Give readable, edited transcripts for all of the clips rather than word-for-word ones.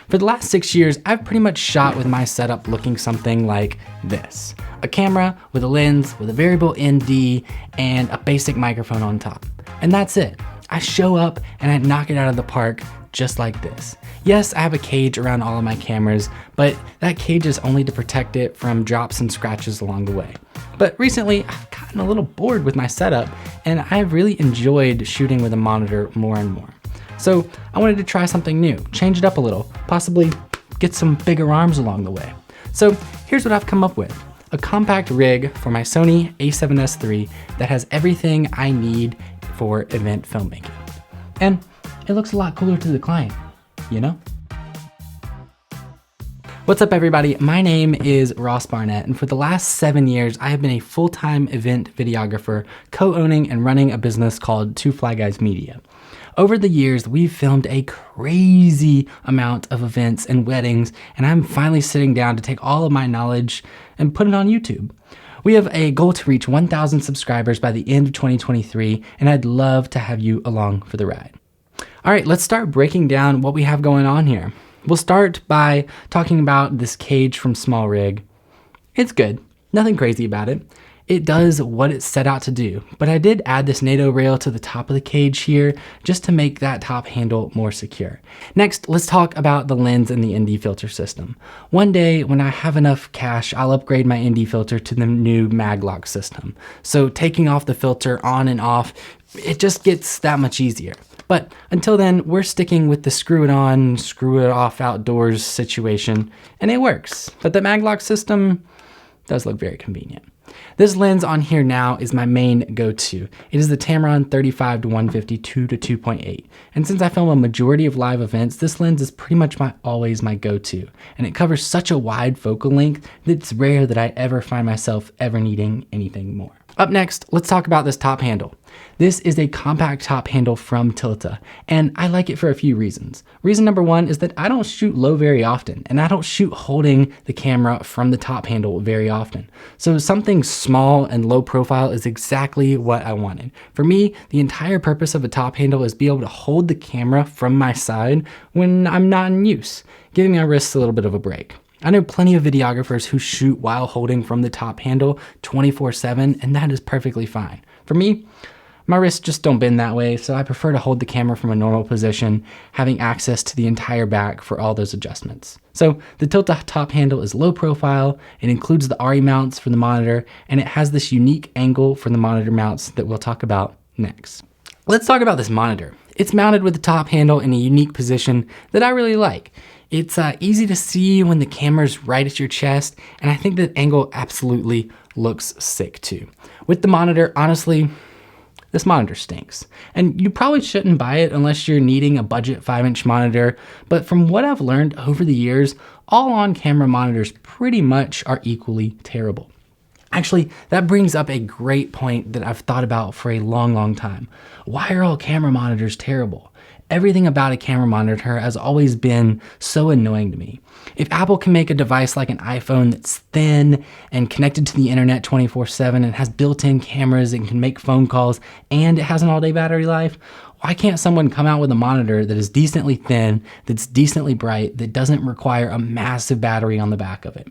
For the last 6 years, I've pretty much shot with my setup looking something like this. A camera with a lens with a variable ND and a basic microphone on top. And that's it. I show up and I knock it out of the park just like this. Yes, I have a cage around all of my cameras, but that cage is only to protect it from drops and scratches along the way. But recently, I've gotten a little bored with my setup and I've really enjoyed shooting with a monitor more and more. So I wanted to try something new, change it up a little, possibly get some bigger arms along the way. So here's what I've come up with. A compact rig for my Sony A7S III that has everything I need for event filmmaking. And it looks a lot cooler to the client, you know? What's up everybody? My name is Ross Barnett, and for the last 7 years, I have been a full-time event videographer, co-owning and running a business called Two Fly Guys Media. Over the years, we've filmed a crazy amount of events and weddings, and I'm finally sitting down to take all of my knowledge and put it on YouTube. We have a goal to reach 1,000 subscribers by the end of 2023, and I'd love to have you along for the ride. All right, let's start breaking down what we have going on here. We'll start by talking about this cage from Smallrig. It's good, nothing crazy about it. It does what it set out to do, but I did add this NATO rail to the top of the cage here just to make that top handle more secure. Next, let's talk about the lens and the ND filter system. One day when I have enough cash, I'll upgrade my ND filter to the new mag-lock system. So taking off the filter on and off, it just gets that much easier. But until then, we're sticking with the screw it on, screw it off outdoors situation, and it works. But the mag-lock system does look very convenient. This lens on here now is my main go-to. It is the Tamron 35-150 2-2.8. And since I film a majority of live events, this lens is pretty much always my go-to. And it covers such a wide focal length that it's rare that I ever find myself ever needing anything more. Up next, let's talk about this top handle. This is a compact top handle from TILTA, and I like it for a few reasons. Reason number one is that I don't shoot low very often, and I don't shoot holding the camera from the top handle very often. So something small and low profile is exactly what I wanted. For me, the entire purpose of a top handle is be able to hold the camera from my side when I'm not in use, giving my wrists a little bit of a break. I know plenty of videographers who shoot while holding from the top handle 24/7, and that is perfectly fine. For me, my wrists just don't bend that way, so I prefer to hold the camera from a normal position, having access to the entire back for all those adjustments. So the TILTA top handle is low profile, it includes the RE mounts for the monitor, and it has this unique angle for the monitor mounts that we'll talk about next. Let's talk about this monitor. It's mounted with the top handle in a unique position that I really like. It's easy to see when the camera's right at your chest, and I think that angle absolutely looks sick too. With the monitor, honestly, this monitor stinks. And you probably shouldn't buy it unless you're needing a budget 5-inch monitor, but from what I've learned over the years, all on-camera monitors pretty much are equally terrible. Actually, that brings up a great point that I've thought about for a long time. Why are all camera monitors terrible? Everything about a camera monitor has always been so annoying to me. If Apple can make a device like an iPhone that's thin and connected to the internet 24/7 and has built-in cameras and can make phone calls and it has an all-day battery life, why can't someone come out with a monitor that is decently thin, that's decently bright, that doesn't require a massive battery on the back of it?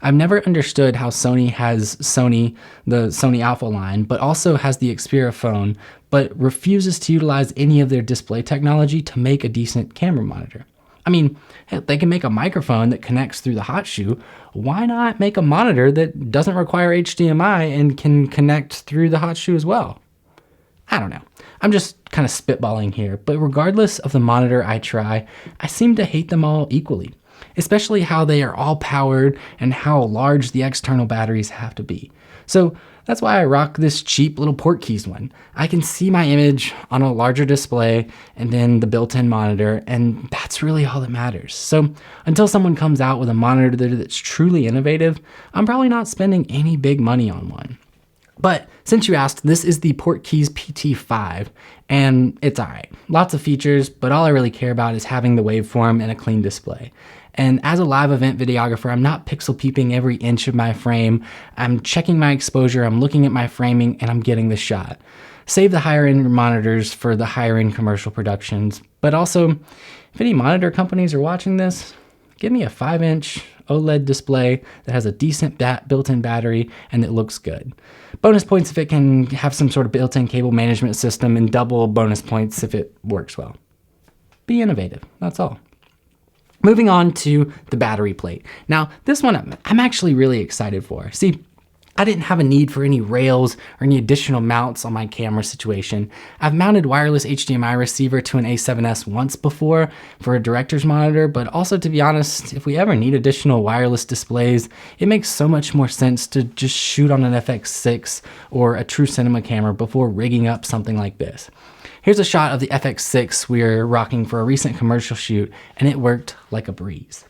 I've never understood how Sony has the Sony Alpha line, but also has the Xperia phone, but refuses to utilize any of their display technology to make a decent camera monitor. I mean, heck, they can make a microphone that connects through the hot shoe. Why not make a monitor that doesn't require HDMI and can connect through the hot shoe as well? I don't know. I'm just kind of spitballing here, but regardless of the monitor I try, I seem to hate them all equally. Especially how they are all powered and how large the external batteries have to be. So that's why I rock this cheap little Portkeys one. I can see my image on a larger display and then the built-in monitor, and that's really all that matters. So until someone comes out with a monitor that's truly innovative, I'm probably not spending any big money on one. But since you asked, this is the Portkeys PT5, and it's alright. Lots of features, but all I really care about is having the waveform and a clean display. And as a live event videographer, I'm not pixel peeping every inch of my frame. I'm checking my exposure, I'm looking at my framing, and I'm getting the shot. Save the higher end monitors for the higher end commercial productions, but also If any monitor companies are watching this, give me a 5-inch OLED display that has a decent built-in battery and that looks good. Bonus points if it can have some sort of built-in cable management system, and double bonus points if it works well. Be innovative, that's all. Moving on to the battery plate. Now, this one I'm actually really excited for. See, I didn't have a need for any rails or any additional mounts on my camera situation. I've mounted wireless HDMI receiver to an A7S once before for a director's monitor, but also, to be honest, if we ever need additional wireless displays, it makes so much more sense to just shoot on an FX6 or a true cinema camera before rigging up something like this. Here's a shot of the FX6 we're rocking for a recent commercial shoot, and it worked like a breeze.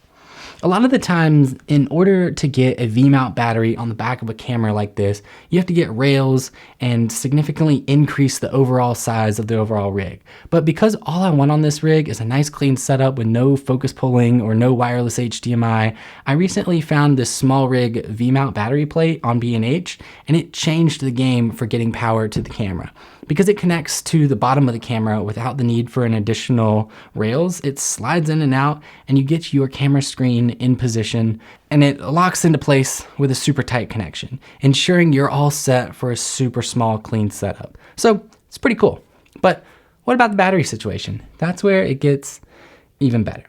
A lot of the times, in order to get a V-mount battery on the back of a camera like this, you have to get rails and significantly increase the overall size of the overall rig. But because all I want on this rig is a nice clean setup with no focus pulling or no wireless HDMI, I recently found this Smallrig V-mount battery plate on B&H, and it changed the game for getting power to the camera. Because it connects to the bottom of the camera without the need for an additional rails, it slides in and out, and you get your camera screen in position, and it locks into place with a super tight connection, ensuring you're all set for a super small, clean setup. So it's pretty cool. But what about the battery situation? That's where it gets even better.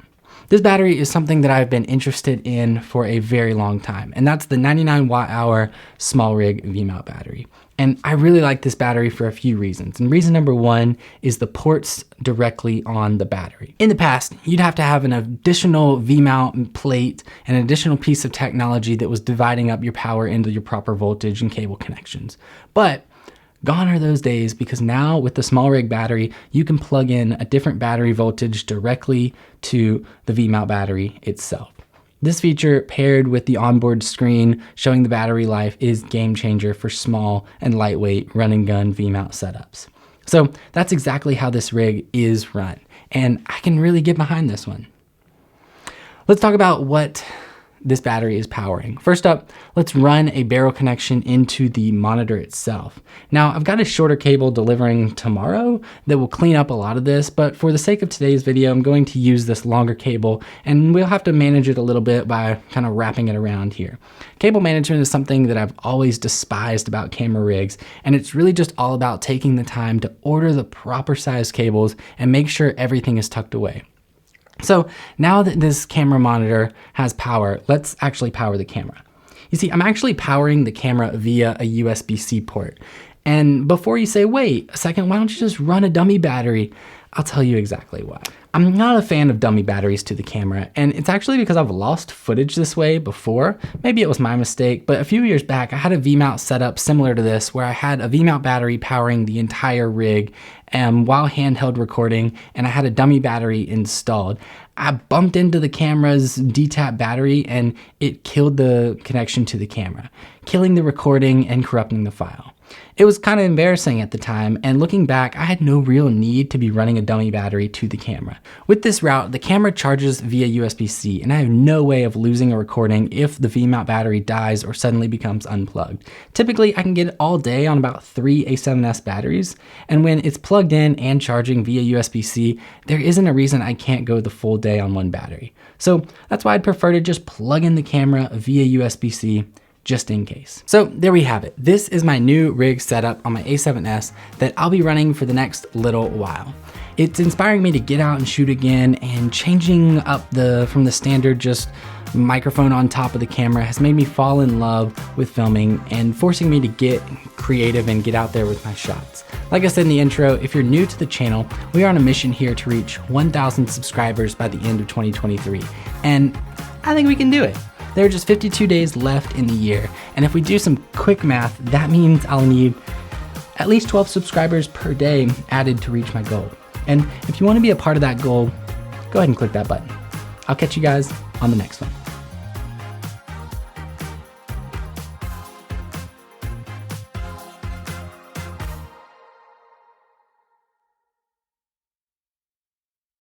This battery is something that I've been interested in for a very long time, and that's the 99 watt-hour Smallrig V-mount battery. And I really like this battery for a few reasons. And reason number one is the ports directly on the battery. In the past, you'd have to have an additional V-mount plate, an additional piece of technology that was dividing up your power into your proper voltage and cable connections. But gone are those days, because now with the Smallrig battery, you can plug in a different battery voltage directly to the V-mount battery itself. This feature, paired with the onboard screen showing the battery life, is game changer for small and lightweight run and gun V-mount setups. So that's exactly how this rig is run, and I can really get behind this one. Let's talk about what this battery is powering. First up, let's run a barrel connection into the monitor itself. Now, I've got a shorter cable delivering tomorrow that will clean up a lot of this, but for the sake of today's video, I'm going to use this longer cable, and we'll have to manage it a little bit by kind of wrapping it around here. Cable management is something that I've always despised about camera rigs, and it's really just all about taking the time to order the proper size cables and make sure everything is tucked away. So now that this camera monitor has power, let's actually power the camera. You see, I'm actually powering the camera via a USB-C port. And before you say, wait a second, why don't you just run a dummy battery? I'll tell you exactly why. I'm not a fan of dummy batteries to the camera, and it's actually because I've lost footage this way before. Maybe it was my mistake, but a few years back, I had a V-mount setup similar to this, where I had a V-mount battery powering the entire rig while handheld recording, and I had a dummy battery installed. I bumped into the camera's DTAP battery, and it killed the connection to the camera, killing the recording and corrupting the file. It was kind of embarrassing at the time, and looking back, I had no real need to be running a dummy battery to the camera. With this route, the camera charges via USB-C, and I have no way of losing a recording if the V-mount battery dies or suddenly becomes unplugged. Typically, I can get it all day on about 3 A7S batteries, and when it's plugged in and charging via USB-C, there isn't a reason I can't go the full day on one battery. So that's why I'd prefer to just plug in the camera via USB-C, just in case. So there we have it. This is my new rig setup on my A7S that I'll be running for the next little while. It's inspiring me to get out and shoot again, and changing up from the standard just microphone on top of the camera has made me fall in love with filming and forcing me to get creative and get out there with my shots. Like I said in the intro, if you're new to the channel, we are on a mission here to reach 1,000 subscribers by the end of 2023, and I think we can do it. There are just 52 days left in the year, and if we do some quick math, that means I'll need at least 12 subscribers per day added to reach my goal. And if you want to be a part of that goal, go ahead and click that button. I'll catch you guys on the next one.